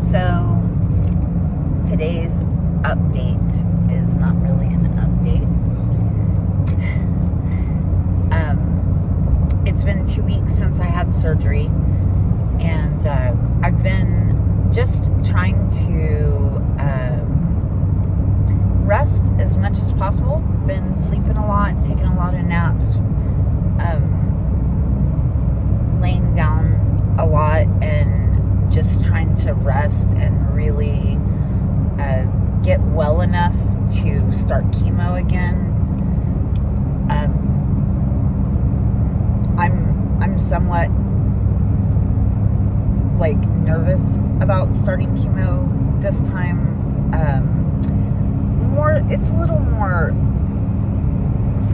So today's update is not really an update. It's been 2 weeks since I had surgery, and I've been just trying to rest as much as possible. Been sleeping a lot, taking a lot of naps, laying down a lot, and just trying to rest and really get well enough to start chemo again. I'm somewhat nervous about starting chemo this time. It's a little more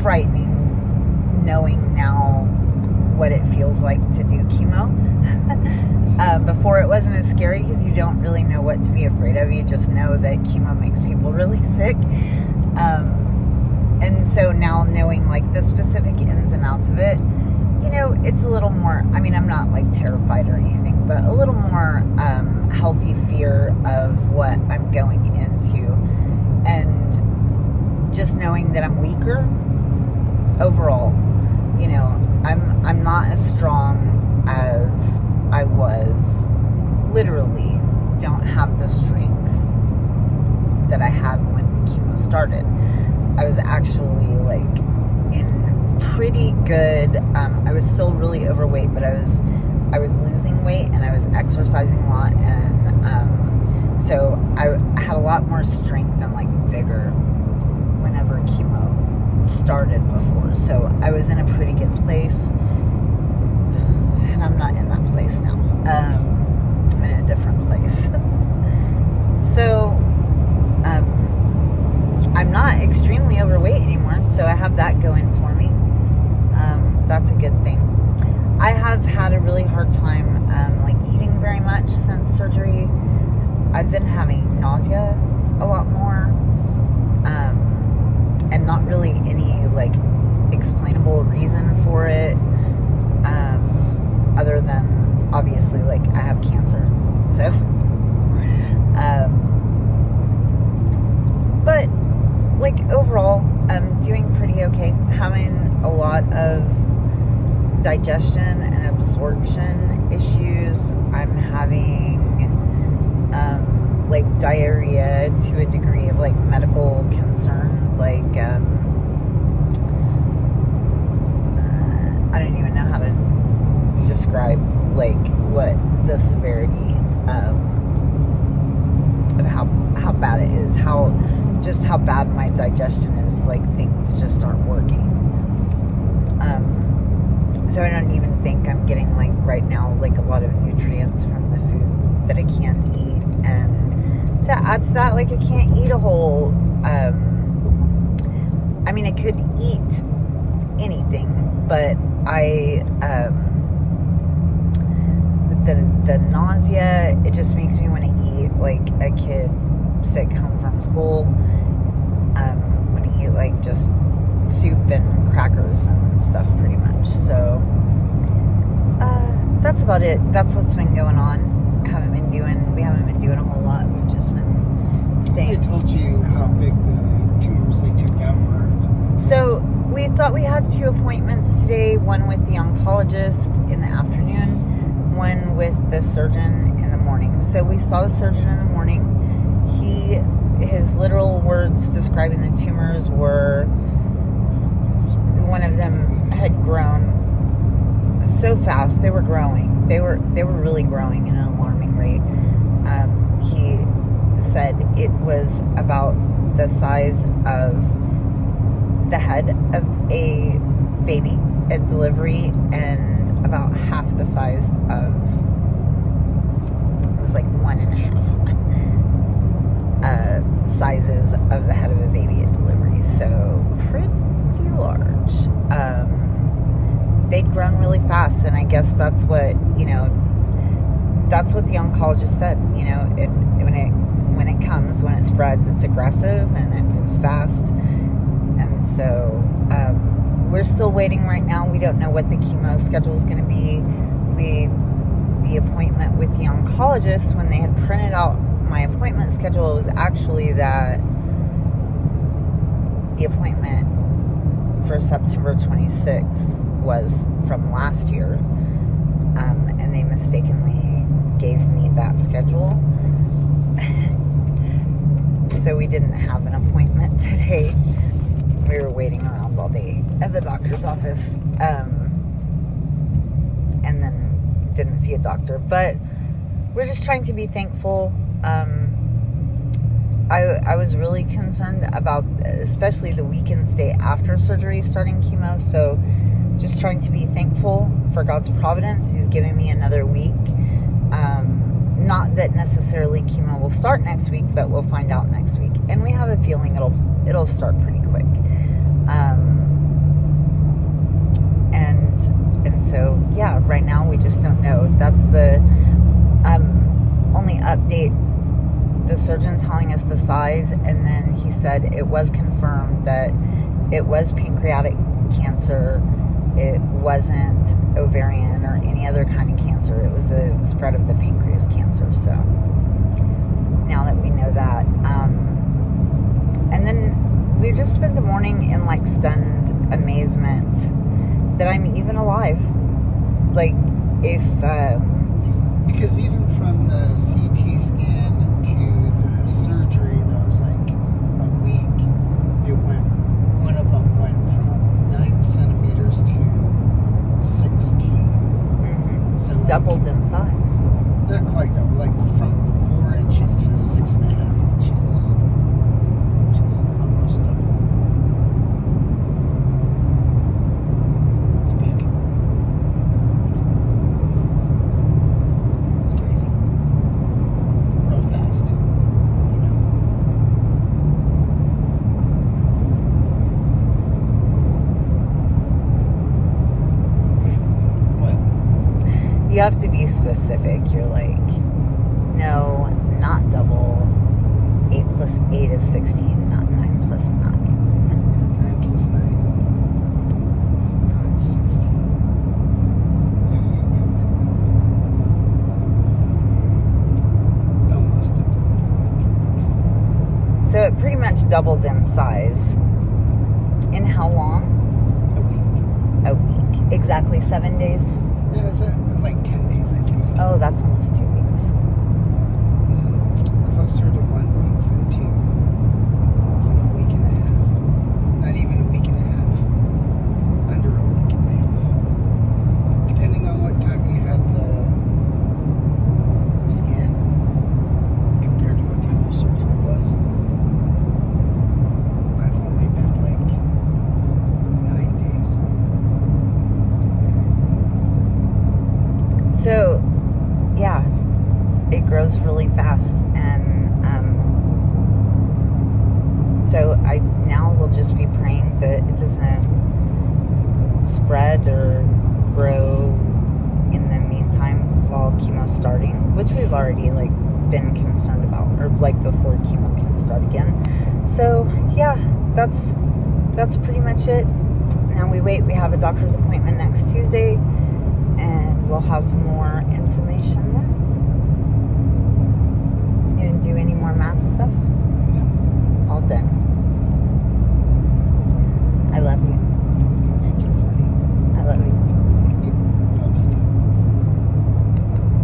frightening knowing now what it feels like to do chemo. Before it wasn't as scary because you don't really know what to be afraid of. You just know that chemo makes people really sick. And so now knowing the specific ins and outs of it, it's a little more, I'm not terrified or anything, but a little more healthy fear of what I'm going into. And just knowing that I'm weaker overall, I'm not as strong as I was. Literally don't have the strength that I had when chemo started. I was actually in pretty good, I was still really overweight, but I was losing weight and I was exercising a lot, and so I had a lot more strength and vigor whenever chemo started before. So I was in a pretty good place, and I'm not in that place now. I'm in a different place. So I'm not extremely overweight anymore, so I have that going for me. That's a good thing. I have had a really hard time eating very much since surgery. I've been having nausea a lot more, and not really any explainable reason for it, other than obviously I have cancer. So but overall I'm doing pretty okay. Having a lot of digestion and absorption issues. I'm having diarrhea to a degree of medical concern. I don't even know how to describe what the severity of how bad it is, how bad my digestion is. Things just aren't working. So I don't even think I'm getting right now a lot of nutrients from the food that I can eat. And to add to that, I can't eat a whole, I could eat anything, but the nausea, it just makes me want to eat like a kid sick home from school. Want to eat just soup and crackers and stuff pretty much. So that's about it. That's what's been going on. We haven't been doing a whole lot. We've just been staying. They told you how big the tumors they took out were? So we thought we had 2 appointments today, one with the oncologist in the afternoon, one with the surgeon in the morning. So we saw the surgeon in the morning. His literal words describing the tumors were, one of them had grown so fast. They were growing. They were really growing at an alarming rate. He said it was about the size of the head of a baby at delivery, and about half the size of, it was 1.5 sizes of the head of a baby at delivery. So pretty large. They'd grown really fast, and I guess that's what the oncologist said. When it comes, when it spreads, it's aggressive and it moves fast. And so we're still waiting right now. We don't know what the chemo schedule is going to be. We the appointment with the oncologist, when they had printed out my appointment schedule, it was actually that the appointment for September 26th was from last year, and they mistakenly gave me that schedule. So we didn't have an appointment today. We were waiting around all day at the doctor's office, and then didn't see a doctor. But we're just trying to be thankful. I was really concerned about especially the weekend stay after surgery, starting chemo. So just trying to be thankful for God's providence. He's giving me another week. Not that necessarily chemo will start next week, but we'll find out next week. And we have a feeling it'll start pretty quick. And so, yeah, right now we just don't know. That's the only update. The surgeon telling us the size, and then he said it was confirmed that it was pancreatic cancer. It wasn't ovarian or any other kind of cancer. It was a spread of the pancreas cancer. So now that we know that, and then we just spent the morning in like stunned amazement that I'm even alive. Like if because even from the CT scan to the surgery, that was like a week. One of them went from 9 centimeters to 16. Mm-hmm. So like, doubled in size. Not quite double, like from 4 inches to 6.5 inches, which is almost double. It's big. It's crazy. Real fast, you know. What? You have to be specific. You're like, no, not double. 8 plus 8 is 16, not 9 plus 9. 9 plus 9 is not 16. Almost double. So it pretty much doubled in size. In how long? A week. A week. Exactly 7 days? Yeah, it's like 10 days, I think. Oh, that's almost 2 weeks. Closer to 1 week than 2. It's like a week and a half. Not even a week and a half. Under a week and a half. Depending on what time you had the scan compared to what time your surgery was. I've only been like 9 days. So, yeah, it grows really fast, and so I now will just be praying that it doesn't spread or grow in the meantime while chemo's starting, which we've already like been concerned about, or like before chemo can start again. So yeah, that's pretty much it. Now we wait. We have a doctor's appointment next Tuesday, and we'll have more information